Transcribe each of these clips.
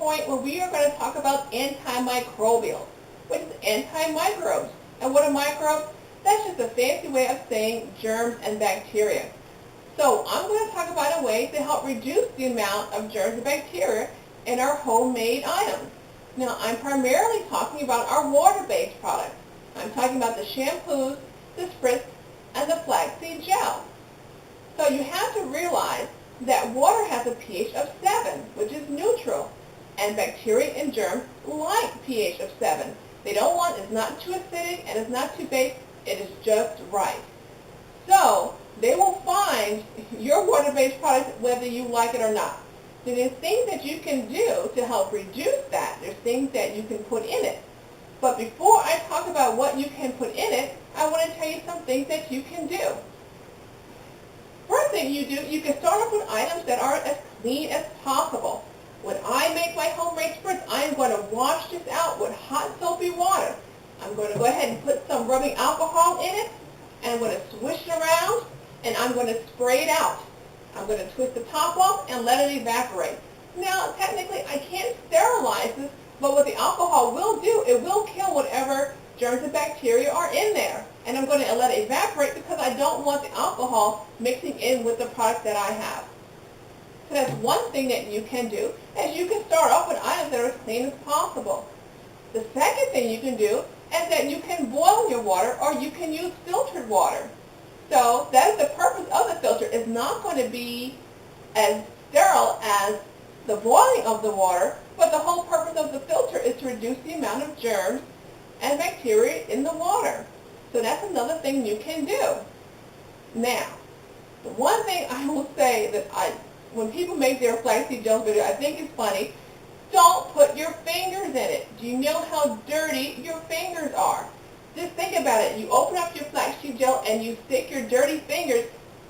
point where we are going to talk about antimicrobials, which is anti-microbes. And what are microbes? That's just a fancy way of saying germs and bacteria. So I'm going to talk about a way to help reduce the amount of germs and bacteria in our homemade items. Now, I'm primarily talking about our water-based products. I'm talking about the shampoos, the spritz, and the flaxseed gel. So you have to realize that water has a pH of 7, which is neutral, and bacteria and germs like pH of 7. They don't want, it's not too acidic and it's not too base, it is just right. So they will find your water-based product whether you like it or not. So there's things that you can do to help reduce that. There's things that you can put in it. But before I talk about what you can put in it, I want to tell you some things that you can do. First thing you do, you can start off with items that are as clean as possible. When I make my homemade spritz, I am going to wash this out with hot soapy water. I'm going to go ahead and put some rubbing alcohol in it, and I'm going to swish it around, and I'm going to spray it out. I'm going to twist the top off and let it evaporate. Now, technically, I can't sterilize this, but what the alcohol will do, it will kill whatever germs and bacteria are in there. And I'm going to let it evaporate because I don't want the alcohol mixing in with the product that I have. So that's one thing that you can do, is you can start off with items that are as clean as possible. The second thing you can do is that you can boil your water, or you can use filtered water. So that is the purpose of the filter. It's not going to be as sterile as the boiling of the water, but the whole purpose of the filter is to reduce the amount of germs and bacteria in the water. So that's another thing you can do. Now, the one thing I will say that when people make their flaxseed gel video, I think it's funny, don't put your fingers in it. Do you know how dirty your fingers are? Just think about it. You open up your flaxseed gel and you stick your dirty fingers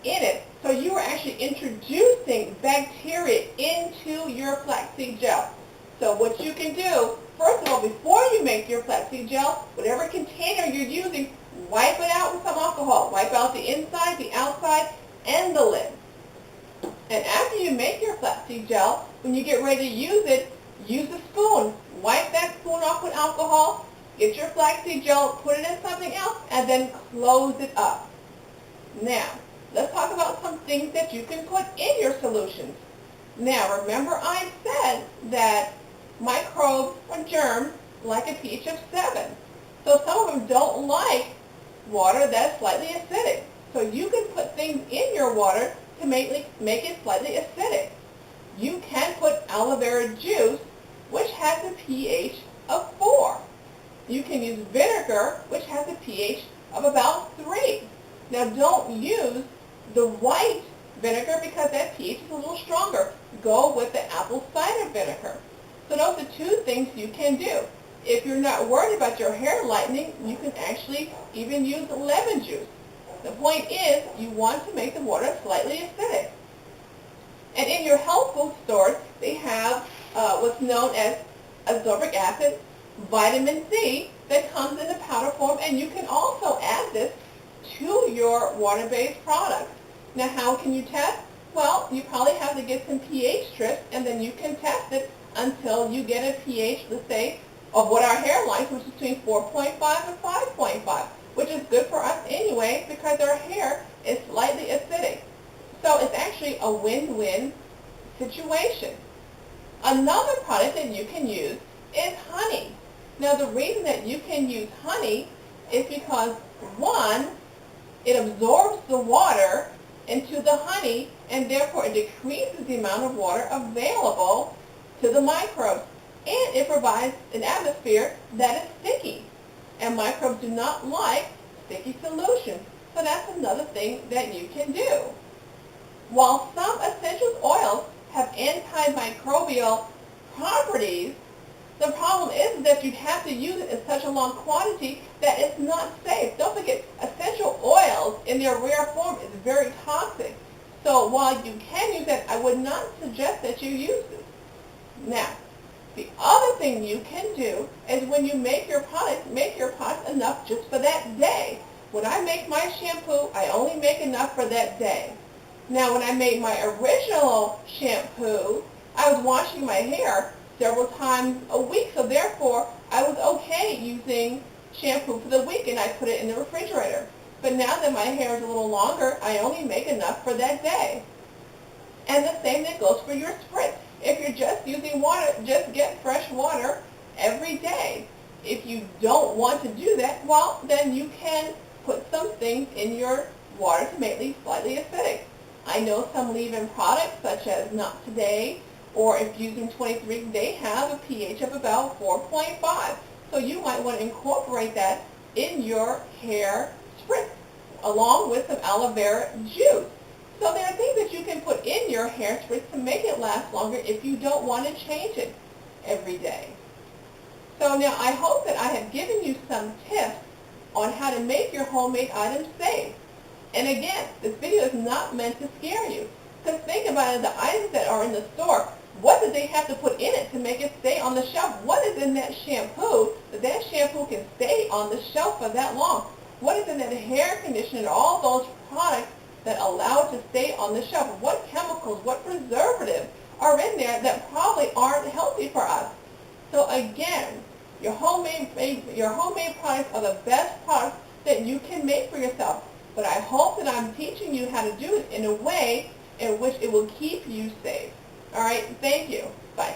in it. So you are actually introducing bacteria into your flaxseed gel. So what you can do, first of all, before you make your flaxseed gel, whatever container you're using, wipe it out with some alcohol. Wipe out the inside, the outside, and the lid. And after you make your flaxseed gel, when you get ready to use it, use a spoon. Wipe that spoon off with alcohol, get your flaxseed gel, put it in something else, and then close it up. Now, let's talk about some things that you can put in your solutions. Now, remember I said that microbes or germs like a pH of 7. So some of them don't like water that's slightly acidic. So you can put things in your water to make it slightly acidic. You can put aloe vera juice, which has a pH of 4. You can use vinegar, which has a pH of about 3. Now don't use the white vinegar because that pH is a little stronger. Go with the apple cider vinegar. So those are two things you can do. If you're not worried about your hair lightening, you can actually even use lemon juice. The point is, you want to make the water slightly acidic. And in your health food stores, they have what's known as ascorbic acid, vitamin C, that comes in a powder form, and you can also add this to your water-based products. Now, how can you test? Well, you probably have to get some pH strips, and then you can test it until you get a pH, let's say, of what our hair likes, which is between 4.5 and 5.5, which is good for us anyway because our hair is slightly acidic. So it's actually a win-win situation. Another product that you can use is honey. Now, the reason that you can use honey is because, one, it absorbs the water into the honey, and therefore it decreases the amount of water available to the microbes. And it provides an atmosphere that is sticky. And microbes do not like sticky solutions. So that's another thing that you can do. While some essential oils have antimicrobial properties, the problem is that you have to use it in such a long quantity that it's not safe. Don't forget, essential oils in their rare form is very toxic. So while you can use it, I would not suggest that you use it. Now, the other thing you can do is when you make your product enough just for that day. When I make my shampoo, I only make enough for that day. Now, when I made my original shampoo, I was washing my hair several times a week, so therefore I was okay using shampoo for the week and I put it in the refrigerator. But now that my hair is a little longer, I only make enough for that day. And the same thing goes for your spritz. If you're just using water, just get fresh water every day. If you don't want to do that, well, then you can put some things in your water to make it slightly acidic. I know some leave-in products, such as Not Today, or if using 23, they have a pH of about 4.5. So you might want to incorporate that in your hair spritz, along with some aloe vera juice. So there are things that you can put in your hair spritz to make it last longer if you don't want to change it every day. So now I hope that I have given you some tips on how to make your homemade items safe. And again, this video is not meant to scare you. Because think about it, the items that are in the store, what do they have to put in it to make it stay on the shelf? What is in that shampoo that shampoo can stay on the shelf for that long? What is in that hair conditioner, all those products that allow it to stay on the shelf? What chemicals, what preservatives are in there that probably aren't healthy for us? So again, your homemade products are the best products that you can make for yourself. But I hope that I'm teaching you how to do it in a way in which it will keep you safe. All right, thank you. Bye.